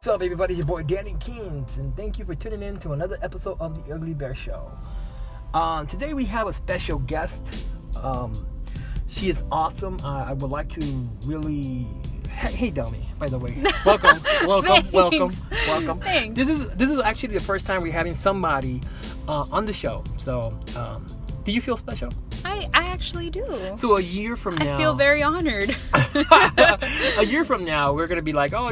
What's up, everybody? It's your boy Danny Keens, and thank you for tuning in to another episode of The Ugly Bear Show. Today we have a special guest. She is awesome. I would like to really... Hey, Delmy, by the way. Welcome. Thanks. This is actually the first time we're having somebody on the show. So, do you feel special? I actually do. So a year from now... I feel very honored. A year from now, we're going to be like, oh,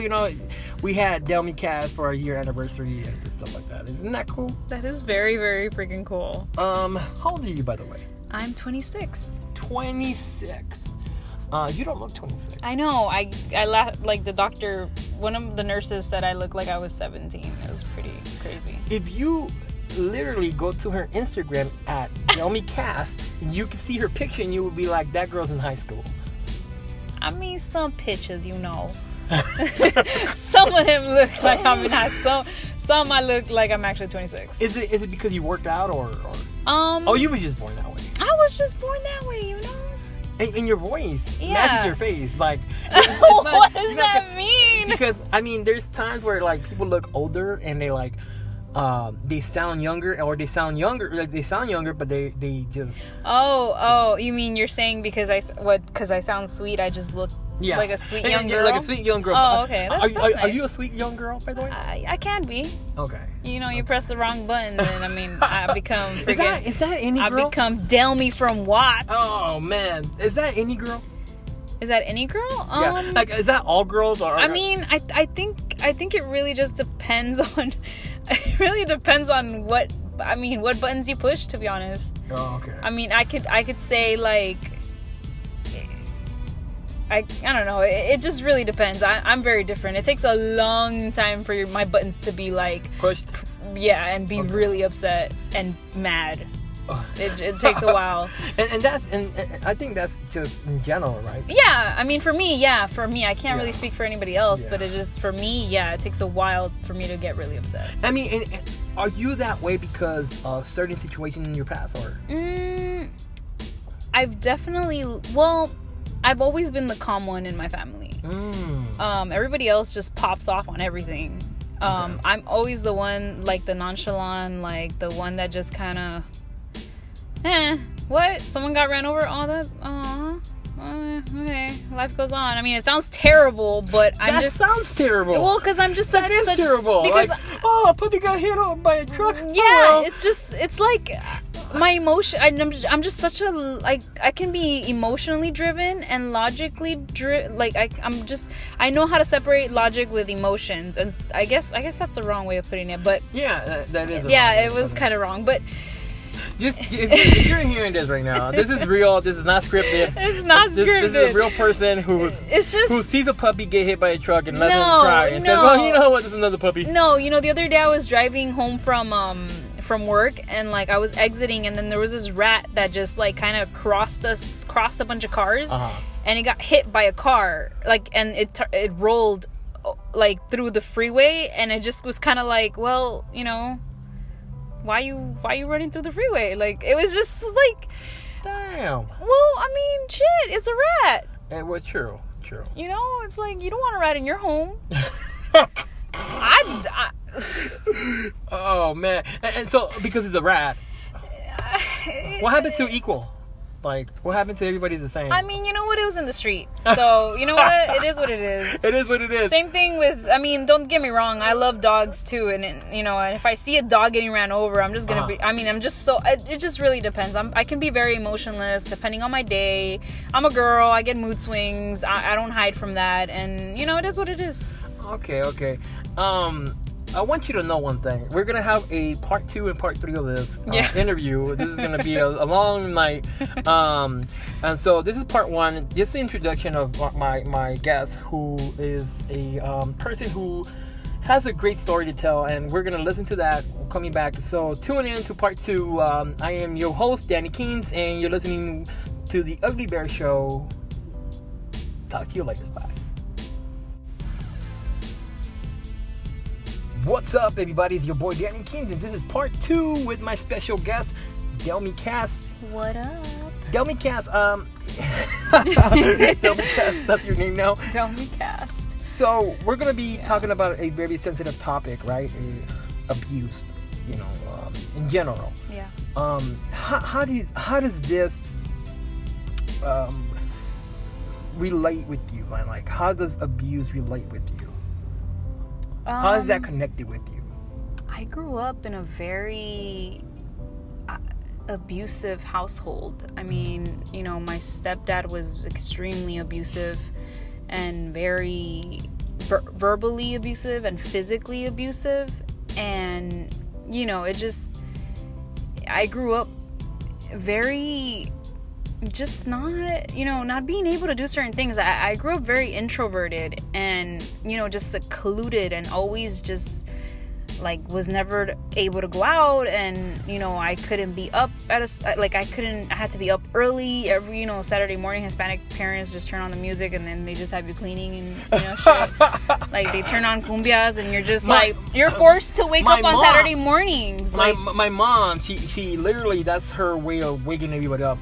we had Delmy cast for our year anniversary and stuff like that. Isn't that cool? That is very, very freaking cool. How old are you, by the way? I'm 26. 26. You don't look 26. I know. I like the doctor, one of the nurses said I looked like I was 17. It was pretty crazy. If you literally go to her Instagram at Delmy Cast, you can see her picture and you would be like, that girl's in high school. I mean, some pictures, Some of them look like I'm in high school. Some I look like I'm actually 26. Is it because you worked out or? Oh, you were just born that way. I was just born that way, And your voice matches your face. Like, what does that mean? Because there's times where like people look older and they like they sound younger, or they sound younger, but they just. Oh, you mean you're saying because I sound sweet, I just look like a sweet young girl? Like a sweet young girl. Oh, okay. That's nice. Are you a sweet young girl, by the way? I can be. Okay. You press the wrong button, and I become freaking. Is that any girl? I become Delmy from Watts. Oh man, is that any girl? Is that any girl? Yeah. Like, is that all girls? Or? I think it really just depends on. It really depends on what buttons you push, to be honest. Oh, okay. I could say like. I don't know. It just really depends. I'm very different. It takes a long time for my buttons to be like pushed. Yeah, and be really upset and mad. It takes a while. and I think that's just in general, right? Yeah, for me, I can't really speak for anybody else, but it just for me, it takes a while for me to get really upset. And are you that way because of certain situations in your past, or? I've always been the calm one in my family. Everybody else just pops off on everything. Okay. I'm always the one, like the nonchalant, like the one that just kind of, what? Someone got ran over? Okay, life goes on. It sounds terrible, but that sounds terrible. Well, because I'm just such... That is terrible. Because... a puppy got hit by a truck. Yeah, it's like... My emotion, I'm just such a, like, I can be emotionally driven and logically I know how to separate logic with emotions, and I guess that's the wrong way of putting it, but yeah, that is it was kind of wrong, but just if you're hearing this right now, this is real. This is not scripted. It's not scripted. This is a real person who sees a puppy get hit by a truck and lets him cry and says, "Well, you know what? There's another puppy." No, the other day I was driving home from work, and like I was exiting, and then there was this rat that just like kind of crossed a bunch of cars, and it got hit by a car, like, and it rolled like through the freeway, and it just was kind of like, well, why you running through the freeway? Like, it was just like, damn. Well, shit, it's a rat. Well, true. It's like, you don't want a rat in your home. Oh man. And so, because it's a rat, what happened to equal? Like, what happened to everybody's the same? You know what? It was in the street. So, you know what? It is what it is. It is what it is. Same thing with, don't get me wrong. I love dogs too. And if I see a dog getting ran over, I'm just going to be, I'm just so, it just really depends. I can be very emotionless depending on my day. I'm a girl. I get mood swings. I don't hide from that. And, it is what it is. Okay. I want you to know one thing. We're going to have a part 2 and part 3 of this interview. This is going to be a long night. And so this is part 1. Just the introduction of my guest, who is a person who has a great story to tell. And we're going to listen to that coming back. So tune in to part 2. I am your host, Danny Keens, and you're listening to The Ugly Bear Show. Talk to you later. Bye. What's up, everybody? It's your boy Danny Keens, and this is part 2 with my special guest, Delmy Cast. What up? Delmy Cast, Delmy Cast, that's your name now? Delmy Cast. So we're gonna be talking about a very sensitive topic, right? Abuse, in general. Yeah. How does this relate with you? Like, how does abuse relate with you? How is that connected with you? I grew up in a very abusive household. I mean, my stepdad was extremely abusive and very verbally abusive and physically abusive. And, I grew up very just not being able to do certain things. I grew up very introverted and, just secluded and always just was never able to go out, and I couldn't be up I had to be up early every Saturday morning. Hispanic parents just turn on the music and then they just have you cleaning and shit. They turn on cumbias and you're just you're forced to wake up on Saturday mornings. My mom, she literally, that's her way of waking everybody up.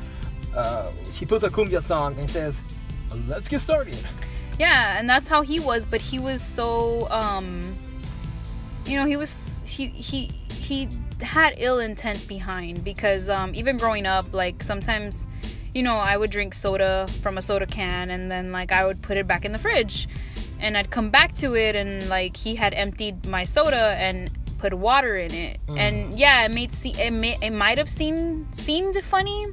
She puts a cumbia song and says, let's get started. Yeah, and that's how he was, but he was so he had ill intent behind, because even growing up, sometimes I would drink soda from a soda can and then I would put it back in the fridge and I'd come back to it and he had emptied my soda and put water in it. And yeah, it might have seemed funny,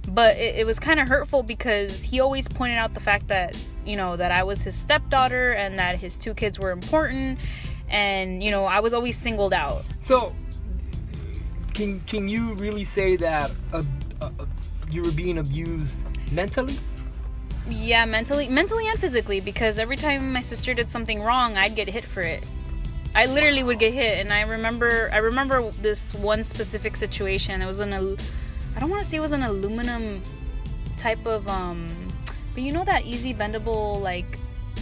but it was kind of hurtful, because he always pointed out the fact that that I was his stepdaughter and that his 2 kids were important. And, I was always singled out. So, can you really say that you were being abused mentally? Yeah, mentally and physically, because every time my sister did something wrong, I'd get hit for it. I literally would get hit. And I remember this one specific situation. It was I don't want to say it was an aluminum type of, but that easy bendable,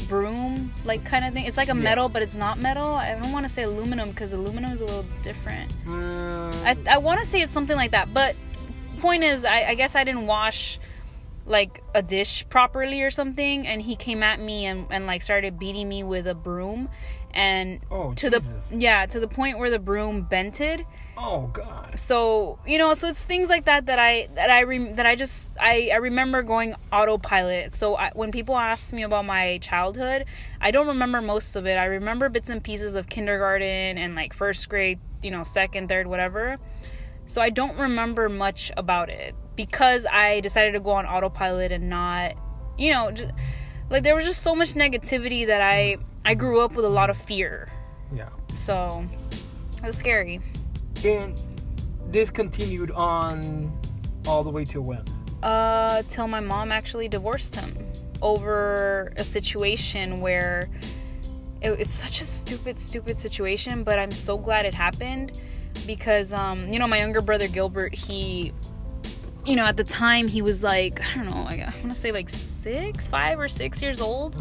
broom kind of thing. It's a metal, but it's not metal. I don't want to say aluminum, because aluminum is a little different. I want to say it's something like that, but point is, I guess I didn't wash a dish properly or something, and he came at me and started beating me with a broom, and to the point where the broom bented. Oh God. So so it's things like that I remember going autopilot. So when people ask me about my childhood, I don't remember most of it. I remember bits and pieces of kindergarten and first grade, second, third, whatever. So I don't remember much about it, because I decided to go on autopilot and not, there was just so much negativity that I grew up with a lot of fear. Yeah. So it was scary. And this continued on all the way to when? Till my mom actually divorced him over a situation where it's such a stupid situation, but I'm so glad it happened, because my younger brother Gilbert, he at the time he was I don't know, I want to say 5 or 6 years old.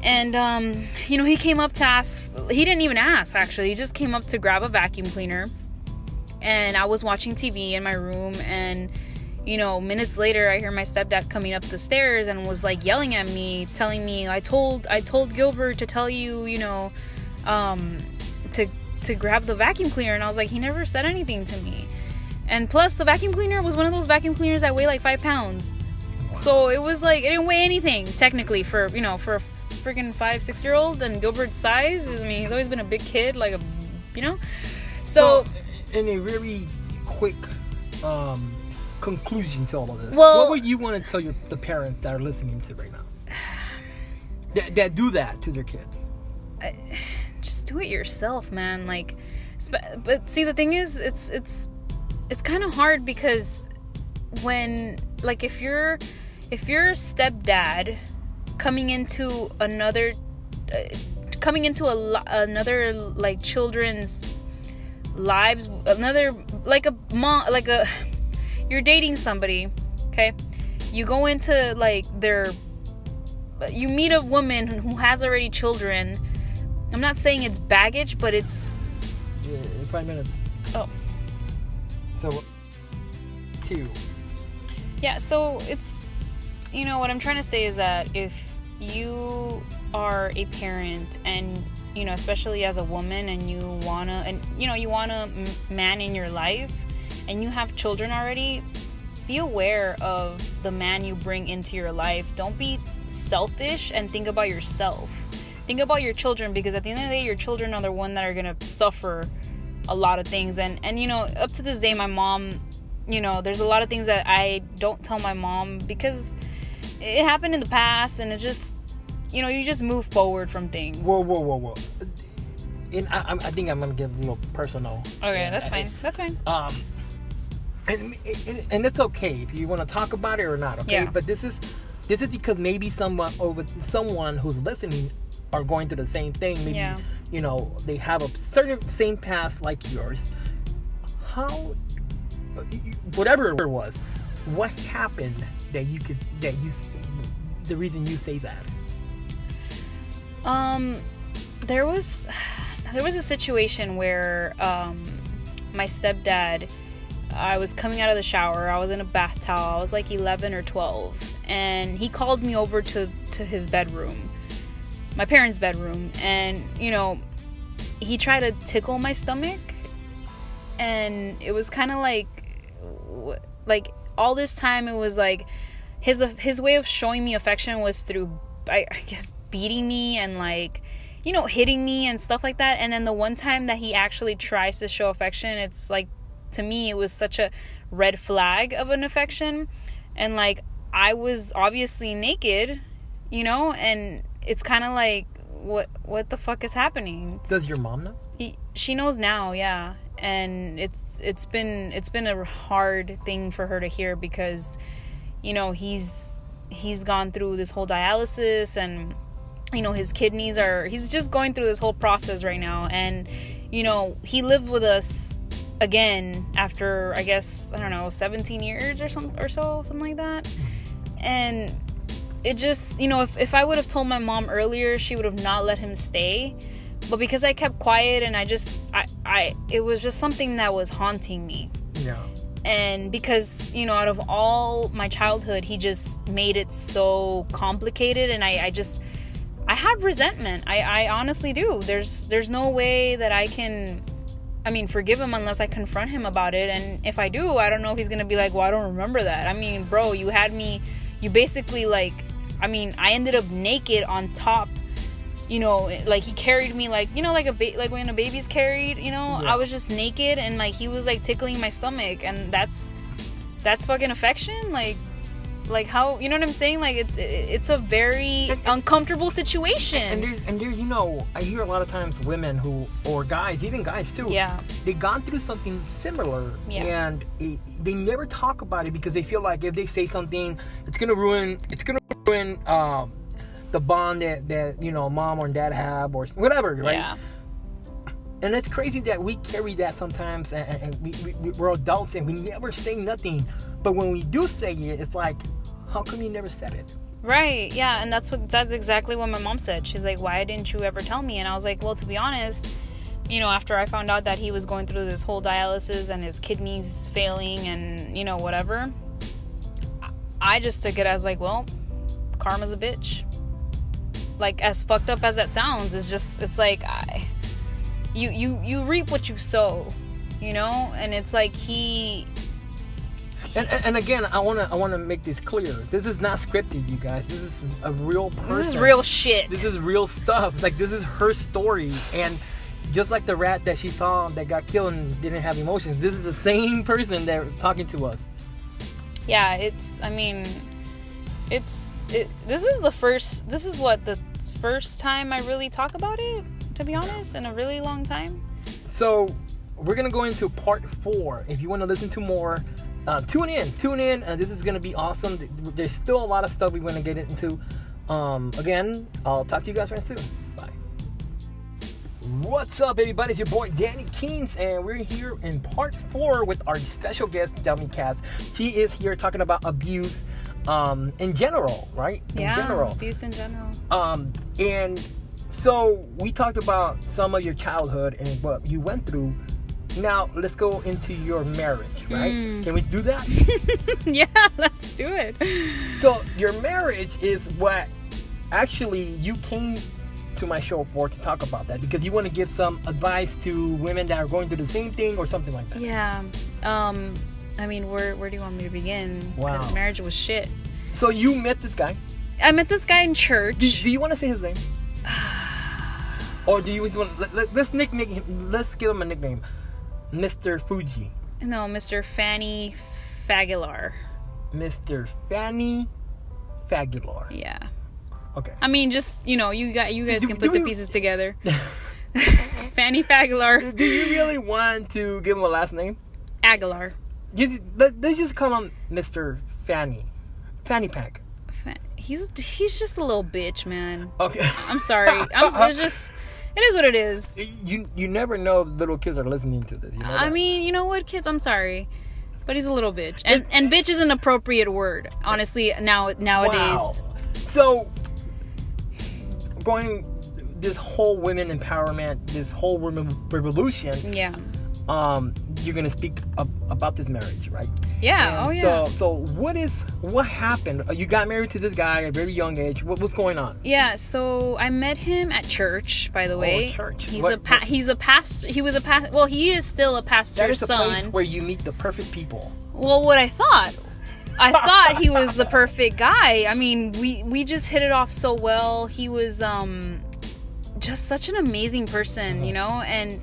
And he came up to ask. He didn't even ask, actually. He just came up to grab a vacuum cleaner. And I was watching TV in my room, and minutes later I hear my stepdad coming up the stairs and was yelling at me, telling me, I told Gilbert to tell you, to grab the vacuum cleaner. And I was like, he never said anything to me. And plus, the vacuum cleaner was one of those vacuum cleaners that weigh 5 pounds. Wow. So it was it didn't weigh anything technically for a freaking 5-6 year old. And Gilbert's size, I mean, he's always been a big kid, so in a very quick conclusion to all of this, well, what would you want to tell the parents that are listening to right now that do that to their kids? Just do it yourself, man. But see, the thing is, it's kind of hard, because when if you're a stepdad coming into another children's lives, you're dating somebody, okay? You go into you meet a woman who has already children. I'm not saying it's baggage, but it's 5 minutes. Oh, so 2. Yeah, so it's what I'm trying to say is that if you are a parent, and you know, especially as a woman, and you want a man in your life, and you have children already, be aware of the man you bring into your life. Don't be selfish and think about yourself. Think about your children, because at the end of the day, your children are the one that are gonna suffer a lot of things. And you know, up to this day, my mom, you know, there's a lot of things that I don't tell my mom because it happened in the past, and it just, you know, you just move forward from things. Whoa. And I think I'm gonna get a little personal. Okay, that's fine. And it's okay if you want to talk about it or not. Okay, Yeah. But this is because maybe someone who's listening are going through the same thing. Maybe you know, they have a certain same past like yours. How, whatever it was, what happened the reason you say that? There was a situation where my stepdad, I was coming out of the shower, I was in a bath towel, I was like 11 or 12, and he called me over to his bedroom, my parents' bedroom, and you know, he tried to tickle my stomach, and it was kind of like all this time it was like his way of showing me affection was through, I guess, beating me and like, you know, hitting me and stuff like that. And then the one time that he actually tries to show affection, it's like, to me, it was such a red flag of an affection. And like, I was obviously naked, you know, and it's kind of like, what the fuck is happening? Does your mom know? She knows now, yeah. And it's been a hard thing for her to hear, because, you know, he's gone through this whole dialysis, and you know, he's just going through this whole process right now. And you know, he lived with us again after, I guess, I don't know, 17 years or something like that. And it just, you know, if I would have told my mom earlier, she would have not let him stay. But because I kept quiet, and it was just something that was haunting me. Yeah. And because, you know, out of all my childhood, he just made it so complicated, and I have resentment. I honestly do. There's no way that I can, I mean, forgive him unless I confront him about it. And if I do, I don't know if he's gonna be like, well, I don't remember that. I mean, bro, you basically, like, I mean, I ended up naked on top, you know, like he carried me like, you know, like like when a baby's carried, you know. Yeah. I was just naked, and like he was like tickling my stomach, and that's fucking affection. Like how, you know what I'm saying? Like it's a very uncomfortable situation. And there's, you know, I hear a lot of times women or guys, even guys too. Yeah. They gone through something similar. Yeah. And they never talk about it, because they feel like if they say something, it's gonna ruin the bond that you know, mom or dad have, or whatever, right? Yeah. And it's crazy that we carry that sometimes, and we're adults and we never say nothing. But when we do say it, it's like, how come you never said it? Right, yeah. And that's exactly what my mom said. She's like, why didn't you ever tell me? And I was like, well, to be honest, you know, after I found out that he was going through this whole dialysis and his kidneys failing and, you know, whatever, I just took it as like, well, karma's a bitch. Like, as fucked up as that sounds, it's like, you reap what you sow, you know. And it's like and again, I wanna make this clear. This is not scripted, you guys. This is a real person. This is real shit. This is real stuff. Like, this is her story. And just like the rat that she saw that got killed and didn't have emotions, this is the same person that talking to us. Yeah, this is the first time I really talk about it, to be honest, in a really long time. So we're gonna go into part 4. If you want to listen to more, tune in, and this is gonna be awesome. There's still a lot of stuff we want to get into. Again, I'll talk to you guys very soon. Bye. What's up, everybody? It's your boy Danny Keynes, and we're here in part 4 with our special guest Delmy. She is here talking about abuse in general, right? Abuse in general. And so we talked about some of your childhood and what you went through. Now let's go into your marriage, right? Can we do that? Yeah, let's do it. So your marriage is what actually, you came to my show to talk about that because you want to give some advice to women that are going through the same thing or something like that. Yeah. I mean, where do you want me to begin? Wow. Marriage was shit. So you met this guy. I met this guy in church. Do you want to say his name? Or do you just want let's give him a nickname, Mr. Fuji. No, Mr. Fanny Fagular. Mr. Fanny Fagular. Yeah. Okay. I mean, just you guys can put the pieces together. Fanny Fagular. Do you really want to give him a last name? Aguilar. Let's just call him Mr. Fanny Pack. He's just a little bitch, man. Okay. I'm sorry. It is what it is. You never know if little kids are listening to this. You know that? I mean, you know what, kids? I'm sorry, but he's a little bitch, and bitch is an appropriate word, honestly. Nowadays. Wow. So, going this whole women empowerment, this whole women revolution. Yeah. You're gonna speak about this marriage, right? Yeah. And So what happened? You got married to this guy at a very young age. What's going on? Yeah. So I met him at church. By the way, church. He was a pastor. Well, he is still a pastor's son. That is a place where you meet the perfect people. Well, what I thought he was the perfect guy. I mean, we just hit it off so well. He was just such an amazing person, and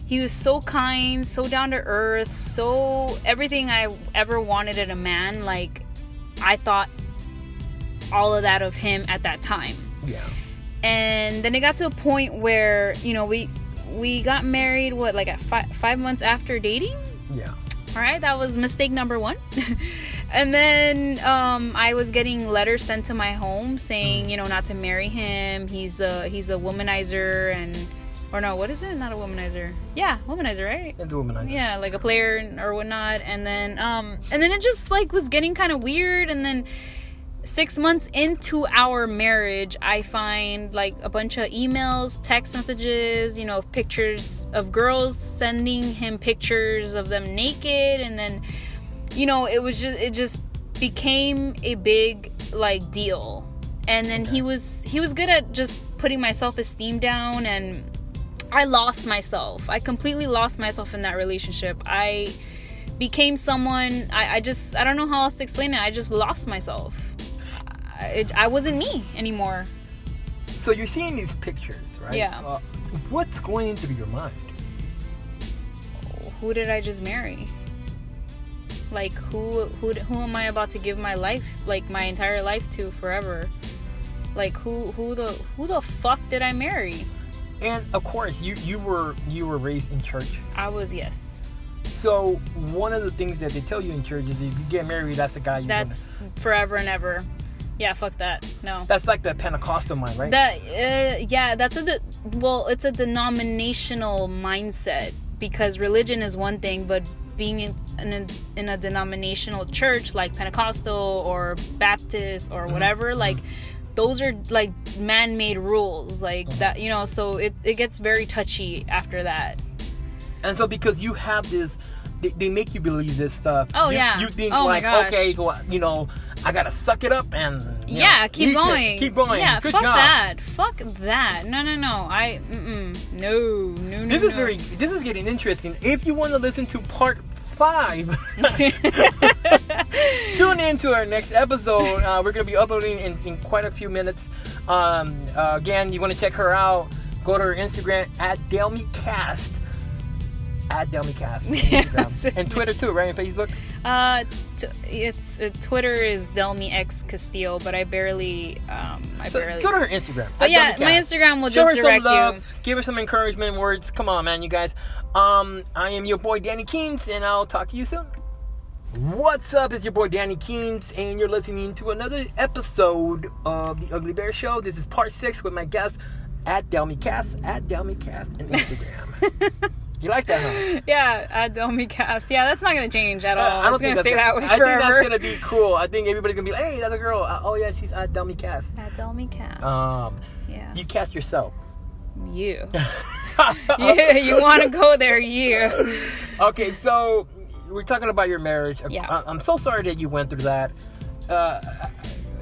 he was so kind, so down to earth, so everything I ever wanted in a man. Like, I thought all of that of him at that time. Yeah. And then it got to a point where, we got married, at 5 months after dating? Yeah. All right, that was mistake number 1. And then I was getting letters sent to my home saying, not to marry him. He's a womanizer or no, what is it? Not a womanizer. Yeah, womanizer, right? It's a womanizer. Yeah, like a player or whatnot. And then it just was getting kind of weird. And then 6 months into our marriage, I find a bunch of emails, text messages, pictures of girls sending him pictures of them naked. And then, it just became a big deal. And then he was good at just putting my self-esteem down, and I lost myself. I completely lost myself in that relationship. I became someone, I don't know how else to explain it. I just lost myself. I wasn't me anymore. So you're seeing these pictures, right? Yeah. What's going through your mind? Who did I just marry? Who am I about to give my life, my entire life to forever? Who the fuck did I marry? And of course, you were raised in church. I was, yes. So one of the things that they tell you in church is if you get married, that's the guy. That's forever and ever. Yeah, fuck that. No. That's like the Pentecostal mind, right? That's it's a denominational mindset, because religion is one thing, but being in a denominational church like Pentecostal or Baptist or whatever, those are man-made rules that, so it gets very touchy after that. And so because you have this, they make you believe this stuff. Oh, yeah. You think my gosh. Okay, so, I gotta suck it up and keep going. Keep going. Yeah, Good fuck job. that. Fuck that. No. No. This is getting interesting. If you want to listen to part 5, tune in to our next episode. We're gonna be uploading in quite a few minutes. Again, you want to check her out, go to her Instagram at DelmyCast. At DelmyCast. Yeah, and Twitter too, right? And Facebook? Twitter is Delmy X Castillo, but I barely Go to her Instagram. But yeah, my Instagram will just direct you. Give her some encouragement words. Come on, man, you guys. I am your boy Danny Keens, and I'll talk to you soon. What's up? It's your boy Danny Keens, and you're listening to another episode of The Ugly Bear Show. This is part 6 with my guest at DelmyCast on Instagram. You like that, huh? Yeah, at DelmyCast. Yeah, that's not going to change at all. It's going to stay that way forever. I think that's going to be cool. I think everybody's going to be like, hey, that's a girl. Oh, yeah, she's at DelmyCast. At DelmyCast. Yeah. You cast yourself. You. Yeah, you want to go there, you. Okay, so we're talking about your marriage. Yeah. I'm so sorry that you went through that.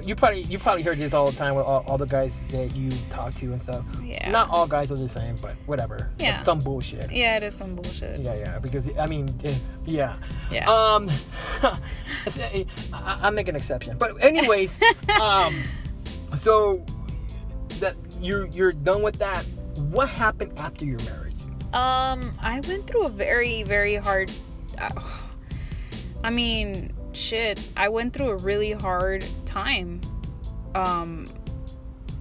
you probably heard this all the time with all the guys that you talk to and stuff. Yeah. Not all guys are the same, but whatever. Yeah. It's some bullshit. Yeah, it is some bullshit. Yeah. Because I mean, yeah. Yeah. I make an exception, but anyways, so that you're done with that. What happened after your marriage? I went through a very, very hard. I mean, shit. I went through a really hard time.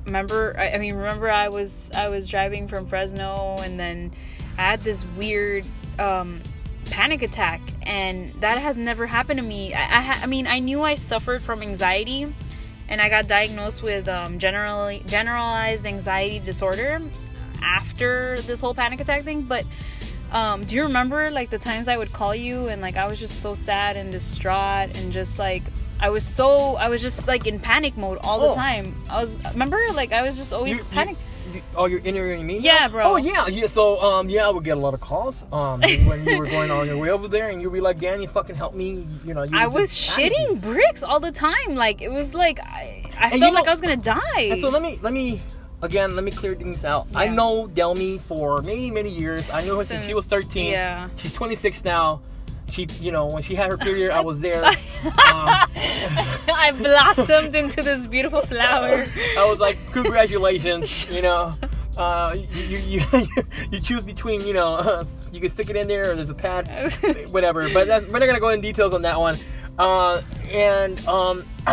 Remember I was driving from Fresno, and then I had this weird panic attack, and that has never happened to me. I mean, I knew I suffered from anxiety, and I got diagnosed with generalized anxiety disorder after this whole panic attack thing. But do you remember like the times I would call you and like I was just so sad and distraught, and just like I was just like in panic mode all the time. I was just always panic. You're interviewing me? Yeah, bro. Oh, yeah. So, I would get a lot of calls when you were going on your way over there, and you'd be like, Danny, fucking help me. I was shitting bricks all the time. Like, it was like, I felt like I was going to die. And so let me clear things out. Yeah. I know Delmy for many, many years. I know her since she was 13. Yeah. She's 26 now. She, when she had her period, I was there. I blossomed into this beautiful flower. I was like, congratulations, you choose between, you can stick it in there or there's a pad, whatever. But we're not going to go in details on that one. I've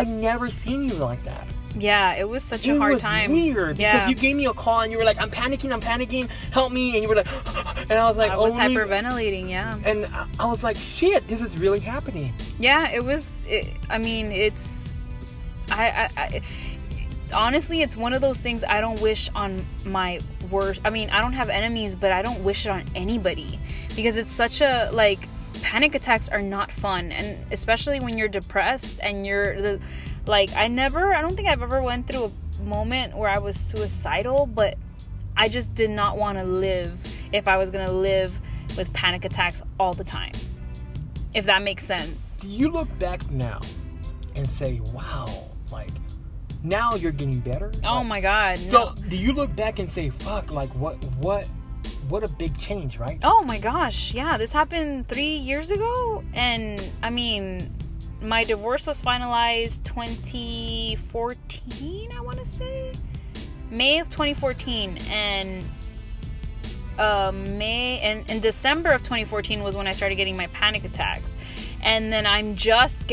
never seen you like that. Yeah, it was such a hard time. It was weird because you gave me a call and you were like, I'm panicking, help me. And you were like, and I was like, I was hyperventilating, yeah. And I was like, shit, this is really happening. Yeah, honestly, it's one of those things I don't wish on my worst. I mean, I don't have enemies, but I don't wish it on anybody because it's such a, like, panic attacks are not fun. And especially when you're depressed and I don't think I've ever went through a moment where I was suicidal, but I just did not want to live if I was going to live with panic attacks all the time. If that makes sense. Do you look back now and say, wow, like, now you're getting better? Oh my God. So, do you look back and say, fuck, like, what a big change, right? Oh my gosh. Yeah, this happened 3 years ago. And, I mean, my divorce was finalized 2014, I want to say. May of 2014. And in December of 2014 was when I started getting my panic attacks. And then I'm just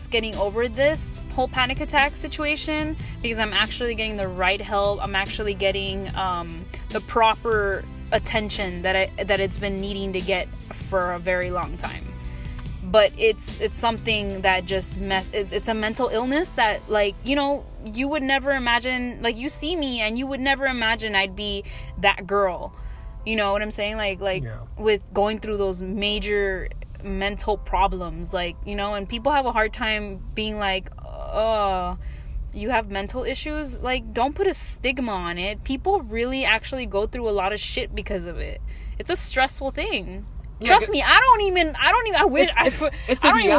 getting over this whole panic attack situation because I'm actually getting the right help. I'm actually getting the proper attention that it's been needing to get for a very long time. But it's something that just it's a mental illness that, like, you would never imagine. Like, you see me and you would never imagine I'd be that girl. You know what I'm saying? Like with going through those major mental problems, like, and people have a hard time being like, oh, you have mental issues. Like, don't put a stigma on it. People really actually go through a lot of shit because of it. It's a stressful thing. Yeah, trust me, I don't even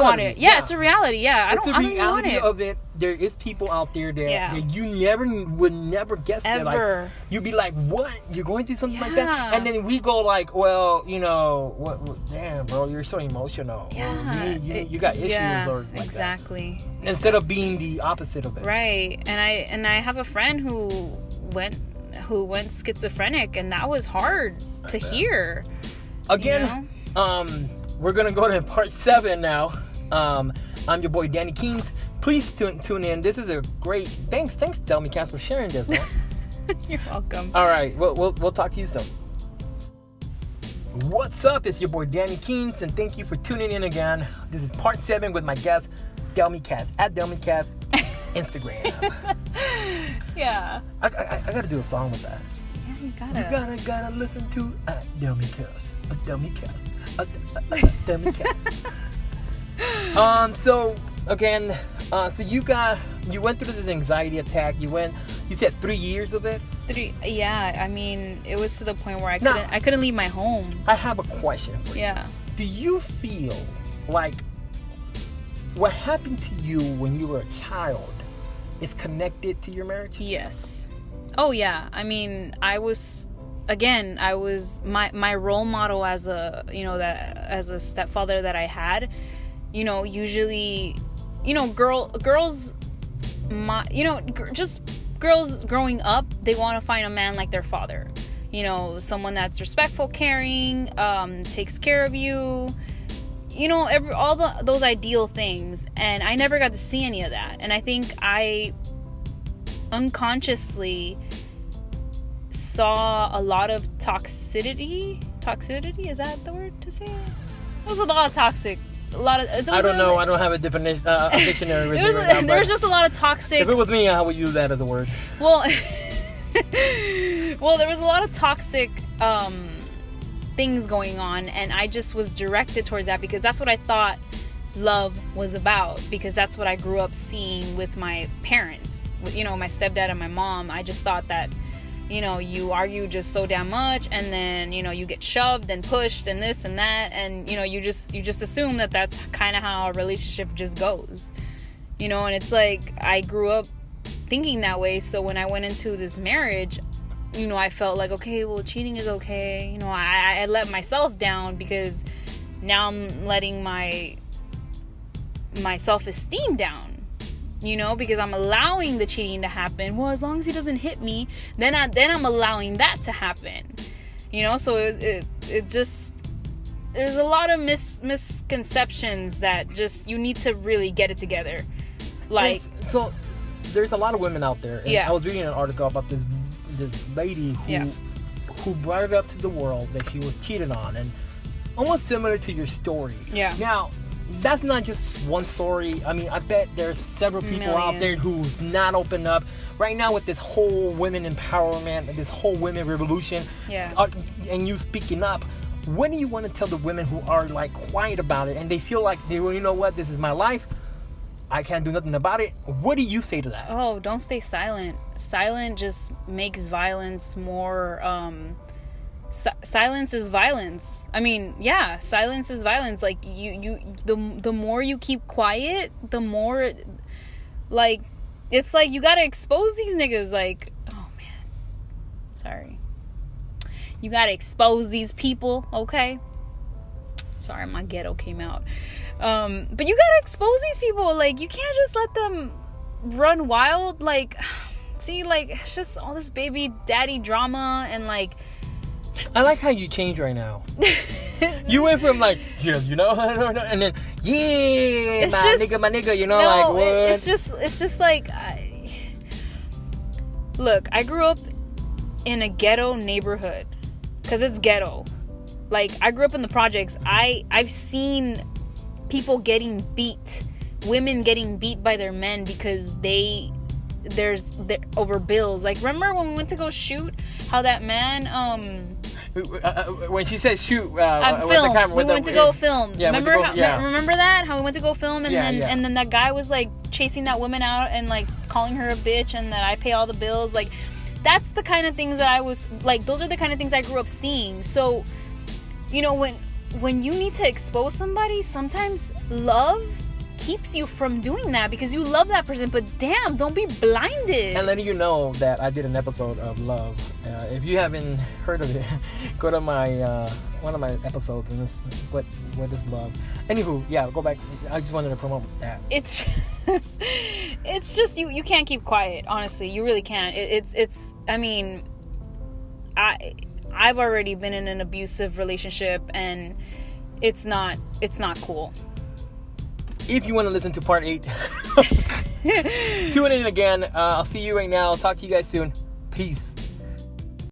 want it. Yeah, it's a reality. Yeah, I don't even want it. Of it. There is people out there that you would never guess that. Like, you'd be like, what? You're going through something like that? And then we go like, well, what damn, bro, you're so emotional. Yeah. Or you got issues or like exactly. That. Instead of being the opposite of it. Right. And I have a friend who went schizophrenic, and that was hard to hear. Again, we're going to go to part 7 now. I'm your boy, Danny Keens. Please tune in. This is a great... Thanks, Delmy Cass, for sharing this, man. You're welcome. All right. We'll talk to you soon. What's up? It's your boy, Danny Keens, and thank you for tuning in again. This is part 7 with my guest, Delmy Cass, at Delmy Cass, Instagram. Yeah. I got to do a song with that. Yeah, you gotta listen to Delmy Cass. A dummy cast. A dummy cast. So again, so you went through this anxiety attack. You said 3 years of it? 3, yeah. I mean, it was to the point where I couldn't leave my home. I have a question for you. Yeah. Do you feel like what happened to you when you were a child is connected to your marriage? Yes. Oh yeah. I mean, I was my role model as a, as a stepfather that I had, usually, girls, just girls growing up, they want to find a man like their father, someone that's respectful, caring, takes care of you, all those ideal things. And I never got to see any of that. And I think I unconsciously saw a lot of toxicity, is that the word to say? There was a lot of toxic, I don't know, I don't have a definition, dictionary with me right now, there was just a lot of toxic. If it was me, I would use that as a word. Well, there was a lot of toxic things going on, and I just was directed towards that because that's what I thought love was about, because that's what I grew up seeing with my parents, my stepdad and my mom. I just thought that, you argue just so damn much, and then, you get shoved and pushed and this and that, and, you just assume that that's kind of how a relationship just goes, and it's like, I grew up thinking that way. So when I went into this marriage, I felt like, okay, well, cheating is okay. I let myself down because now I'm letting my self-esteem down. Because I'm allowing the cheating to happen. Well, as long as he doesn't hit me, then I'm allowing that to happen. So it just, there's a lot of misconceptions that just, you need to really get it together. Like, so there's a lot of women out there. And I was reading an article about this lady who brought it up to the world that she was cheated on, and almost similar to your story. Yeah. Now, that's not just one story. I mean, I bet there's several people out there who's not opened up right now with this whole women empowerment, this whole women revolution. And you speaking up. What do you want to tell the women who are like quiet about it and they feel like you know what, this is my life, I can't do nothing about it? What do you say to that? Oh, don't stay silent. Silent just makes violence more. Silence is violence. I mean, silence is violence. Like, the more you keep quiet, the more, like, it's like you gotta expose these niggas. Like, oh man, sorry, you gotta expose these people. Okay, sorry, my ghetto came out. But you gotta expose these people. Like, you can't just let them run wild. Like, see, like, it's just all this baby daddy drama, and like, I like how you change right now. You went from like, and then my nigga, like what? It's just like, look, I grew up in a ghetto neighborhood, cause it's ghetto. Like, I grew up in the projects. I've seen people getting beat, women getting beat by their men because there's over bills. Like, remember when we went to go shoot, how that man when she said shoot, we went to go film. Remember that? How we went to go film, and then that guy was like chasing that woman out and like calling her a bitch, and that I pay all the bills. Like, that's the kind of things that I was like. Those are the kind of things I grew up seeing. So, when you need to expose somebody, sometimes love keeps you from doing that because you love that person. But damn, don't be blinded. And letting you know that I did an episode of Love. If you haven't heard of it, go to my one of my episodes, and this what is love. Anywho, go back. I just wanted to promote that. It's just you can't keep quiet. Honestly, you really can't. It's. I mean, I've already been in an abusive relationship, and it's not cool. If you want to listen to part 8, tune in again. I'll see you right now. Talk to you guys soon. Peace.